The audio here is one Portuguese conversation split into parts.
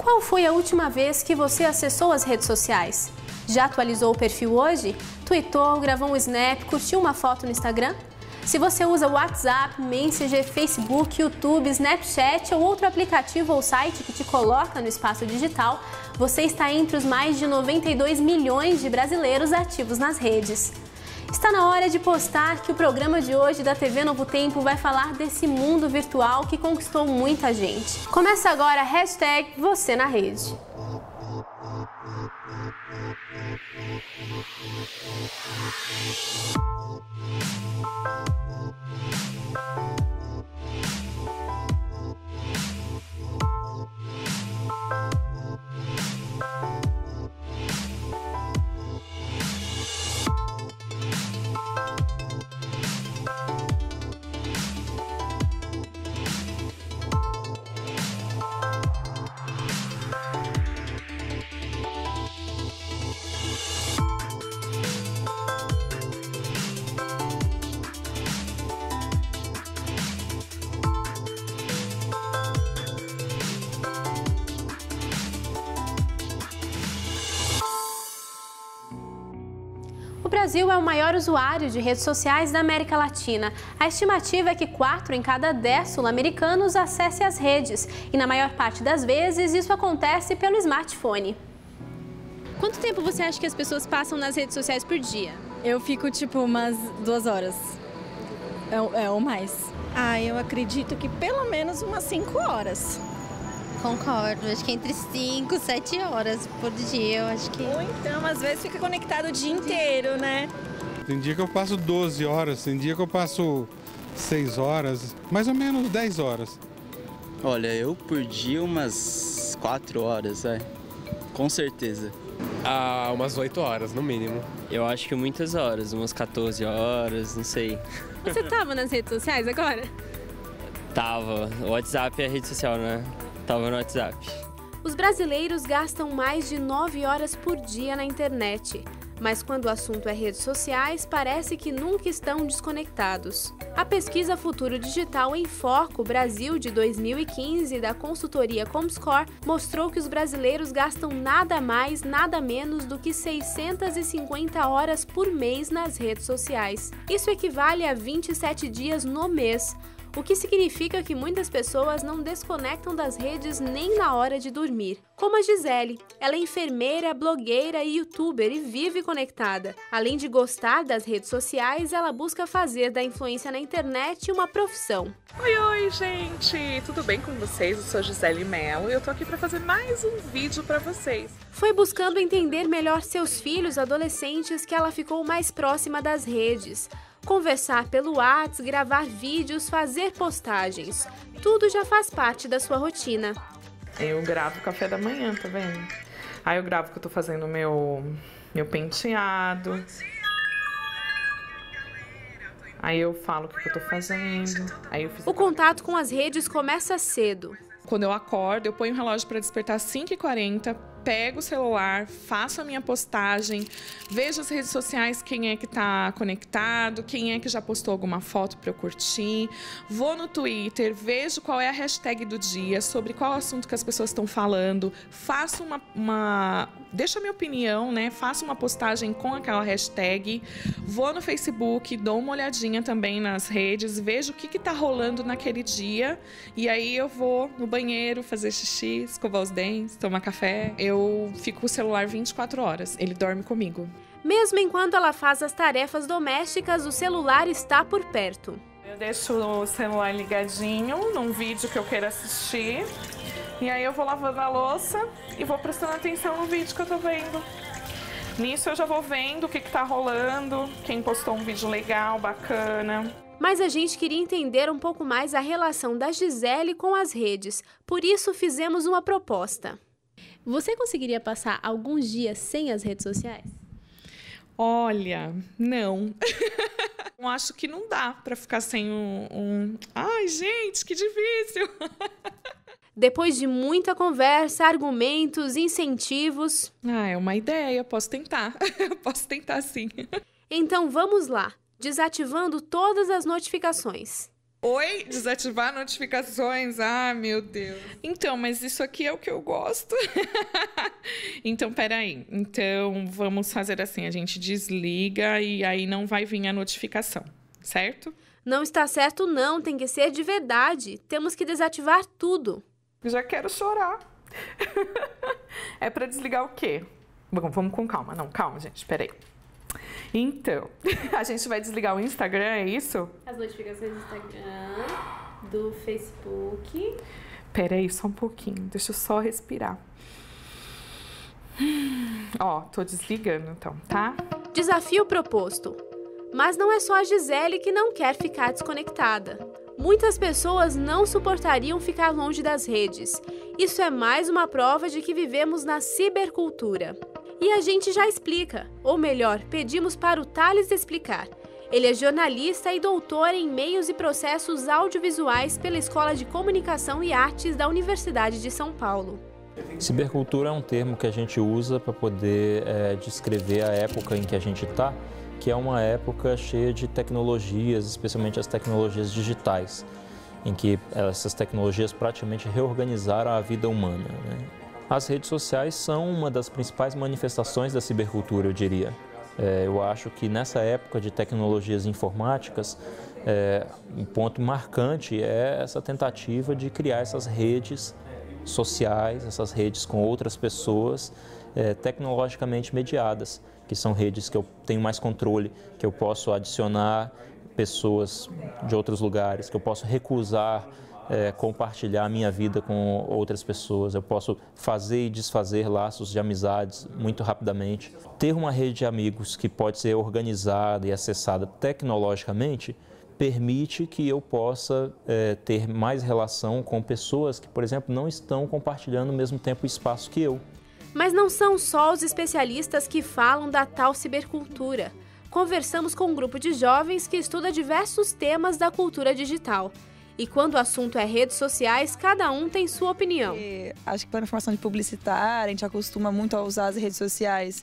Qual foi a última vez que você acessou as redes sociais? Já atualizou o perfil hoje? Tweetou, gravou um snap, curtiu uma foto no Instagram? Se você usa WhatsApp, Messenger, Facebook, YouTube, Snapchat ou outro aplicativo ou site que te coloca no espaço digital, você está entre os mais de 92 milhões de brasileiros ativos nas redes. Está na hora de postar que o programa de hoje da TV Novo Tempo vai falar desse mundo virtual que conquistou muita gente. Começa agora a hashtag Você na Rede. O Brasil é o maior usuário de redes sociais da América Latina. A estimativa é que 4 em cada 10 sul-americanos acessem as redes. E na maior parte das vezes, isso acontece pelo smartphone. Quanto tempo você acha que as pessoas passam nas redes sociais por dia? Eu fico tipo umas 2 horas, ou mais. Eu acredito que pelo menos umas 5 horas. Concordo, acho que entre 5 e 7 horas por dia, eu acho que... Ou então, às vezes, fica conectado o dia inteiro, né? Tem dia que eu passo 12 horas, tem dia que eu passo 6 horas, mais ou menos 10 horas. Olha, eu por dia umas 4 horas, com certeza. Umas 8 horas, no mínimo. Eu acho que muitas horas, umas 14 horas, não sei. Você estava nas redes sociais agora? Tava. O WhatsApp é a rede social, né? Tava no WhatsApp. Os brasileiros gastam mais de 9 horas por dia na internet. Mas quando o assunto é redes sociais, parece que nunca estão desconectados. A pesquisa Futuro Digital em Foco Brasil de 2015 da consultoria Comscore mostrou que os brasileiros gastam nada mais, nada menos do que 650 horas por mês nas redes sociais. Isso equivale a 27 dias no mês. O que significa que muitas pessoas não desconectam das redes nem na hora de dormir. Como a Gisele, ela é enfermeira, blogueira e youtuber e vive conectada. Além de gostar das redes sociais, ela busca fazer da influência na internet uma profissão. Oi, gente! Tudo bem com vocês? Eu sou Gisele Mello e eu tô aqui para fazer mais um vídeo para vocês. Foi buscando entender melhor seus filhos adolescentes que ela ficou mais próxima das redes. Conversar pelo WhatsApp, gravar vídeos, fazer postagens. Tudo já faz parte da sua rotina. Eu gravo café da manhã, tá vendo? Aí eu gravo que eu tô fazendo meu penteado. Aí eu falo o que eu tô fazendo. O contato com as redes começa cedo. Quando eu acordo, eu ponho o relógio para despertar às 5h40, pego o celular, faço a minha postagem, vejo as redes sociais, quem é que está conectado, quem é que já postou alguma foto para eu curtir, vou no Twitter, vejo qual é a hashtag do dia, sobre qual assunto que as pessoas estão falando, faço deixo a minha opinião, né? Faço uma postagem com aquela hashtag, vou no Facebook, dou uma olhadinha também nas redes, vejo o que está rolando naquele dia e aí eu vou no banheiro fazer xixi, escovar os dentes, tomar café. Eu fico com o celular 24 horas, ele dorme comigo. Mesmo enquanto ela faz as tarefas domésticas, o celular está por perto. Eu deixo o celular ligadinho num vídeo que eu quero assistir. E aí eu vou lavando a louça e vou prestando atenção no vídeo que eu tô vendo. Nisso eu já vou vendo o que tá rolando, quem postou um vídeo legal, bacana. Mas a gente queria entender um pouco mais a relação da Gisele com as redes. Por isso fizemos uma proposta. Você conseguiria passar alguns dias sem as redes sociais? Olha, não. Eu acho que não dá pra ficar sem Ai, gente, que difícil! Depois de muita conversa, argumentos, incentivos... É uma ideia, posso tentar. Posso tentar sim. Então vamos lá, desativando todas as notificações. Oi, desativar notificações. Ah, meu Deus. Então, mas isso aqui é o que eu gosto. Então, peraí. Então, vamos fazer assim. A gente desliga e aí não vai vir a notificação, certo? Não está certo não, tem que ser de verdade. Temos que desativar tudo. Já quero chorar. É para desligar o quê? Bom, vamos com calma. Não, calma, gente. Peraí. Então, a gente vai desligar o Instagram, é isso? As notificações do Instagram, do Facebook. Peraí, só um pouquinho. Deixa eu só respirar. Ó, tô desligando então, tá? Desafio proposto. Mas não é só a Gisele que não quer ficar desconectada. Muitas pessoas não suportariam ficar longe das redes. Isso é mais uma prova de que vivemos na cibercultura. E a gente já explica, ou melhor, pedimos para o Thales explicar. Ele é jornalista e doutor em meios e processos audiovisuais pela Escola de Comunicação e Artes da Universidade de São Paulo. Cibercultura é um termo que a gente usa para poder descrever a época em que a gente está, que é uma época cheia de tecnologias, especialmente as tecnologias digitais, em que essas tecnologias praticamente reorganizaram a vida humana, né? As redes sociais são uma das principais manifestações da cibercultura, eu diria. Eu acho que nessa época de tecnologias informáticas, um ponto marcante é essa tentativa de criar essas redes sociais, essas redes com outras pessoas tecnologicamente mediadas, que são redes que eu tenho mais controle, que eu posso adicionar pessoas de outros lugares, que eu posso recusar compartilhar a minha vida com outras pessoas, eu posso fazer e desfazer laços de amizades muito rapidamente. Ter uma rede de amigos que pode ser organizada e acessada tecnologicamente permite que eu possa ter mais relação com pessoas que, por exemplo, não estão compartilhando o mesmo tempo e espaço que eu. Mas não são só os especialistas que falam da tal cibercultura. Conversamos com um grupo de jovens que estuda diversos temas da cultura digital. E quando o assunto é redes sociais, cada um tem sua opinião. Acho que para a formação de publicitária, a gente acostuma muito a usar as redes sociais,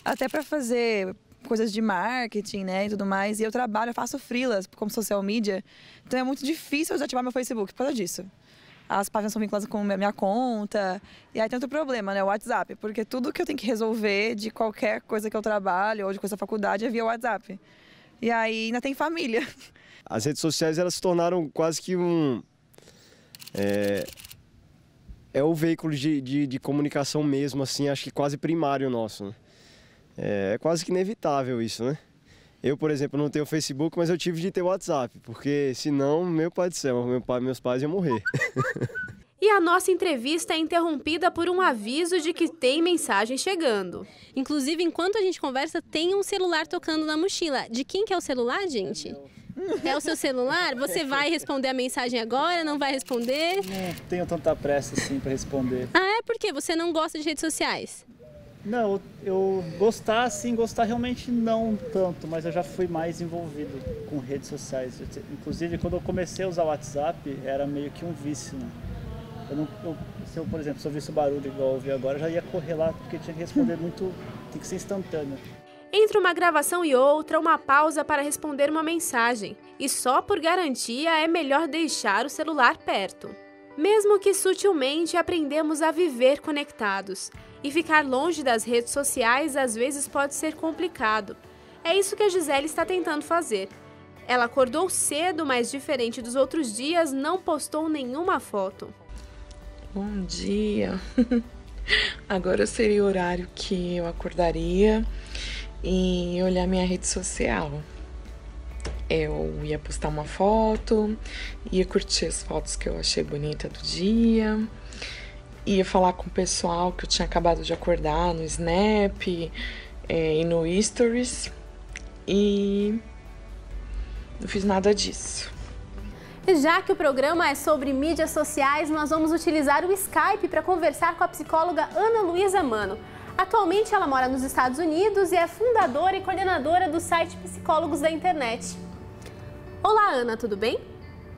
até para fazer coisas de marketing, né, e tudo mais. E eu faço freelas como social media, então é muito difícil eu desativar meu Facebook por causa disso. As páginas são vinculadas com a minha conta, e aí tem outro problema, né, o WhatsApp, porque tudo que eu tenho que resolver de qualquer coisa que eu trabalho ou de coisa da faculdade é via WhatsApp. E aí ainda tem família. As redes sociais, elas se tornaram quase que o veículo de comunicação mesmo, assim, acho que quase primário nosso, né? É quase que inevitável isso, né? Eu, por exemplo, não tenho Facebook, mas eu tive de ter WhatsApp, porque senão, meu pai do céu, meus pais iam morrer. E a nossa entrevista é interrompida por um aviso de que tem mensagem chegando. Inclusive, enquanto a gente conversa, tem um celular tocando na mochila. De quem que é o celular, gente? É o seu celular? Você vai responder a mensagem agora? Não vai responder? Não tenho tanta pressa assim para responder. Ah, é? Por quê? Você não gosta de redes sociais? Não, eu gostar realmente não tanto, mas eu já fui mais envolvido com redes sociais. Inclusive, quando eu comecei a usar o WhatsApp, era meio que um vício, né? Se eu, por exemplo, se eu visse o barulho igual eu ouvi agora, eu já ia correr lá, porque tinha que responder tem que ser instantâneo. Entre uma gravação e outra, uma pausa para responder uma mensagem. E só por garantia é melhor deixar o celular perto. Mesmo que sutilmente aprendemos a viver conectados. E ficar longe das redes sociais às vezes pode ser complicado. É isso que a Gisele está tentando fazer. Ela acordou cedo, mas diferente dos outros dias, não postou nenhuma foto. Bom dia! Agora seria o horário que eu acordaria e olhar minha rede social. Eu ia postar uma foto, ia curtir as fotos que eu achei bonita do dia, ia falar com o pessoal que eu tinha acabado de acordar no Snap e no Stories, e não fiz nada disso. E já que o programa é sobre mídias sociais, nós vamos utilizar o Skype para conversar com a psicóloga Ana Luísa Mano. Atualmente ela mora nos Estados Unidos e é fundadora e coordenadora do site Psicólogos da Internet. Olá, Ana, tudo bem?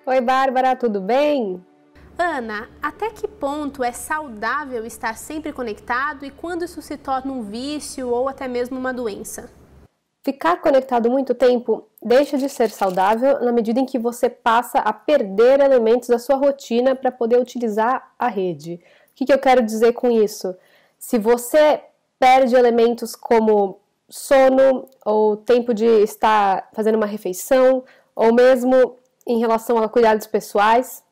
Oi, Bárbara, tudo bem? Ana, até que ponto é saudável estar sempre conectado e quando isso se torna um vício ou até mesmo uma doença? Ficar conectado muito tempo deixa de ser saudável na medida em que você passa a perder elementos da sua rotina para poder utilizar a rede. O que eu quero dizer com isso? Se você perde elementos como sono, ou tempo de estar fazendo uma refeição, ou mesmo em relação a cuidados pessoais,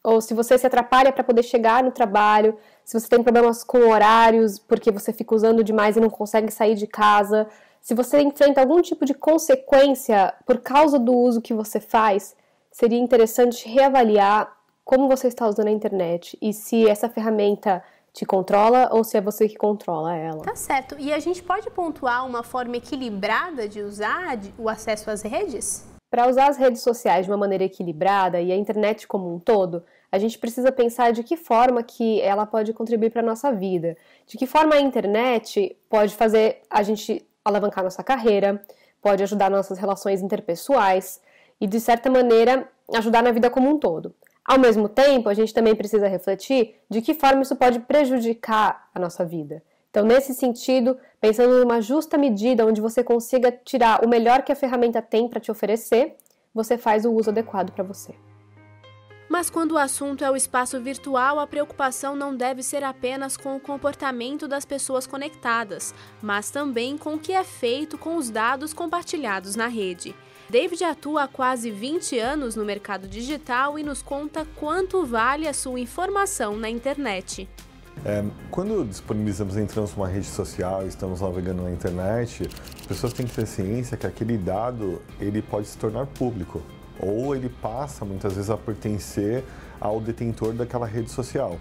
ou se você se atrapalha para poder chegar no trabalho, se você tem problemas com horários porque você fica usando demais e não consegue sair de casa, se você enfrenta algum tipo de consequência por causa do uso que você faz, seria interessante reavaliar como você está usando a internet e se essa ferramenta te controla ou se é você que controla ela. Tá certo. E a gente pode pontuar uma forma equilibrada de usar o acesso às redes? Para usar as redes sociais de uma maneira equilibrada e a internet como um todo, a gente precisa pensar de que forma que ela pode contribuir para a nossa vida. De que forma a internet pode fazer a gente alavancar nossa carreira, pode ajudar nossas relações interpessoais e, de certa maneira, ajudar na vida como um todo. Ao mesmo tempo, a gente também precisa refletir de que forma isso pode prejudicar a nossa vida. Então, nesse sentido, pensando numa justa medida onde você consiga tirar o melhor que a ferramenta tem para te oferecer, você faz o uso adequado para você. Mas quando o assunto é o espaço virtual, a preocupação não deve ser apenas com o comportamento das pessoas conectadas, mas também com o que é feito com os dados compartilhados na rede. David atua há quase 20 anos no mercado digital e nos conta quanto vale a sua informação na internet. Quando disponibilizamos, entramos numa rede social e estamos navegando na internet, as pessoas têm que ter ciência que aquele dado ele pode se tornar público ou ele passa muitas vezes a pertencer ao detentor daquela rede social.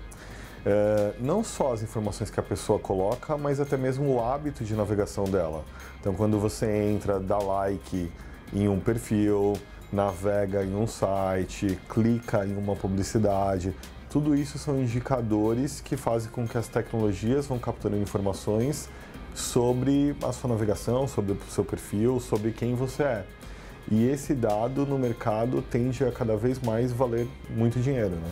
Não só as informações que a pessoa coloca, mas até mesmo o hábito de navegação dela. Então, quando você entra, dá like em um perfil, navega em um site, clica em uma publicidade, tudo isso são indicadores que fazem com que as tecnologias vão capturando informações sobre a sua navegação, sobre o seu perfil, sobre quem você é. E esse dado no mercado tende a cada vez mais valer muito dinheiro, né?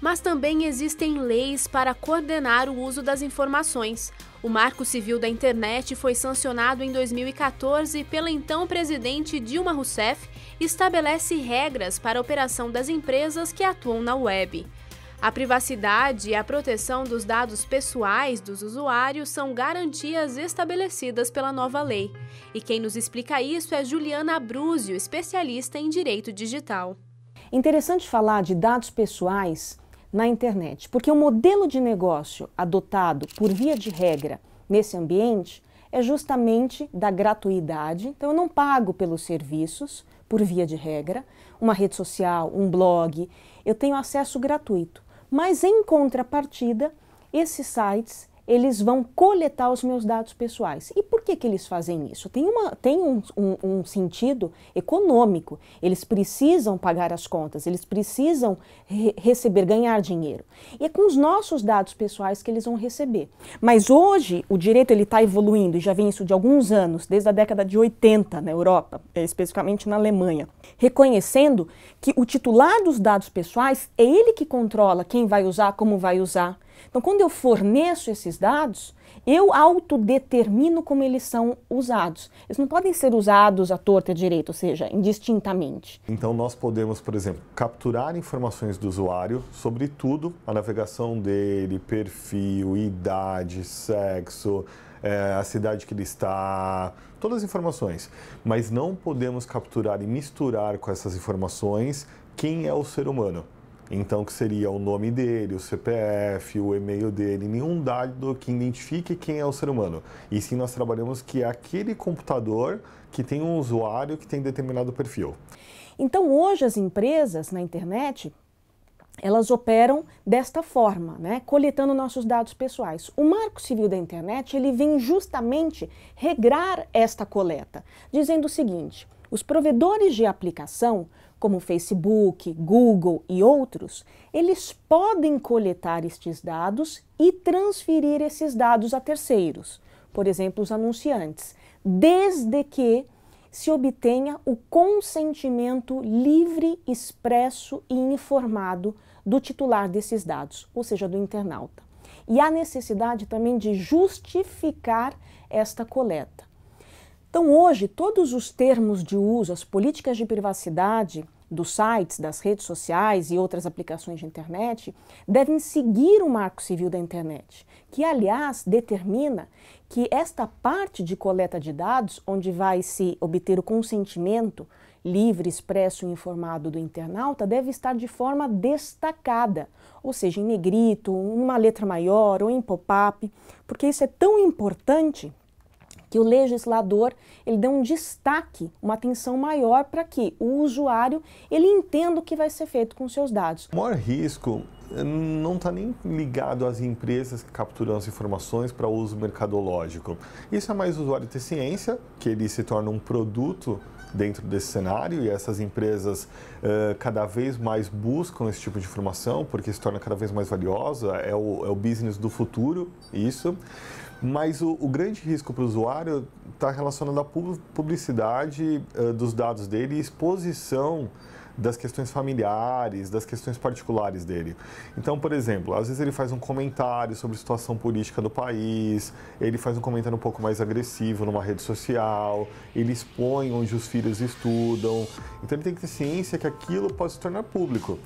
Mas também existem leis para coordenar o uso das informações. O Marco Civil da Internet foi sancionado em 2014 pela então presidente Dilma Rousseff e estabelece regras para a operação das empresas que atuam na web. A privacidade e a proteção dos dados pessoais dos usuários são garantias estabelecidas pela nova lei. E quem nos explica isso é Juliana Abruzio, especialista em direito digital. Interessante falar de dados pessoais na internet, porque o modelo de negócio adotado por via de regra nesse ambiente é justamente da gratuidade. Então eu não pago pelos serviços por via de regra, uma rede social, um blog, eu tenho acesso gratuito. Mas em contrapartida, esses sites eles vão coletar os meus dados pessoais. E por que eles fazem isso? Tem um sentido econômico. Eles precisam pagar as contas, eles precisam ganhar dinheiro. E é com os nossos dados pessoais que eles vão receber. Mas hoje o direito está evoluindo, e já vem isso de alguns anos, desde a década de 80 na Europa, especificamente na Alemanha, reconhecendo que o titular dos dados pessoais é ele que controla quem vai usar, como vai usar. Então, quando eu forneço esses dados, eu autodetermino como eles são usados. Eles não podem ser usados à torta e à direita, ou seja, indistintamente. Então, nós podemos, por exemplo, capturar informações do usuário sobre tudo, a navegação dele, perfil, idade, sexo, a cidade que ele está, todas as informações. Mas não podemos capturar e misturar com essas informações quem é o ser humano. Então, que seria o nome dele, o CPF, o e-mail dele, nenhum dado que identifique quem é o ser humano. E sim, nós trabalhamos que é aquele computador que tem um usuário que tem determinado perfil. Então, hoje as empresas na internet, elas operam desta forma, né? Coletando nossos dados pessoais. O Marco Civil da Internet, ele vem justamente regrar esta coleta, dizendo o seguinte: os provedores de aplicação, como Facebook, Google e outros, eles podem coletar estes dados e transferir esses dados a terceiros, por exemplo, os anunciantes, desde que se obtenha o consentimento livre, expresso e informado do titular desses dados, ou seja, do internauta. E há necessidade também de justificar esta coleta. Então, hoje, todos os termos de uso, as políticas de privacidade dos sites, das redes sociais e outras aplicações de internet devem seguir o Marco Civil da Internet, que, aliás, determina que esta parte de coleta de dados, onde vai se obter o consentimento livre, expresso e informado do internauta, deve estar de forma destacada, ou seja, em negrito, uma letra maior ou em pop-up, porque isso é tão importante que o legislador ele dá um destaque, uma atenção maior para que o usuário ele entenda o que vai ser feito com seus dados. O maior risco não está nem ligado às empresas que capturam as informações para uso mercadológico. Isso é mais o usuário ter ciência, que ele se torna um produto dentro desse cenário, e essas empresas cada vez mais buscam esse tipo de informação porque se torna cada vez mais valiosa, é o business do futuro, isso. Mas o grande risco para o usuário está relacionado à publicidade dos dados dele e exposição das questões familiares, das questões particulares dele. Então, por exemplo, às vezes ele faz um comentário sobre a situação política do país, ele faz um comentário um pouco mais agressivo numa rede social, ele expõe onde os filhos estudam. Então ele tem que ter ciência que aquilo pode se tornar público.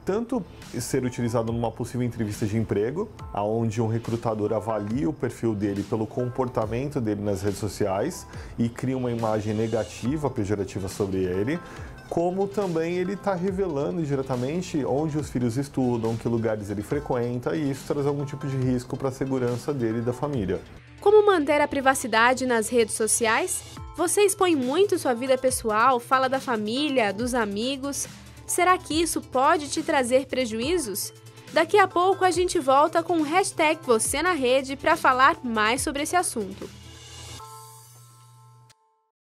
Tanto ser utilizado numa possível entrevista de emprego, onde um recrutador avalia o perfil dele pelo comportamento dele nas redes sociais e cria uma imagem negativa, pejorativa sobre ele, como também ele está revelando diretamente onde os filhos estudam, que lugares ele frequenta, e isso traz algum tipo de risco para a segurança dele e da família. Como manter a privacidade nas redes sociais? Você expõe muito sua vida pessoal, fala da família, dos amigos. Será que isso pode te trazer prejuízos? Daqui a pouco a gente volta com o hashtag Você na Rede para falar mais sobre esse assunto.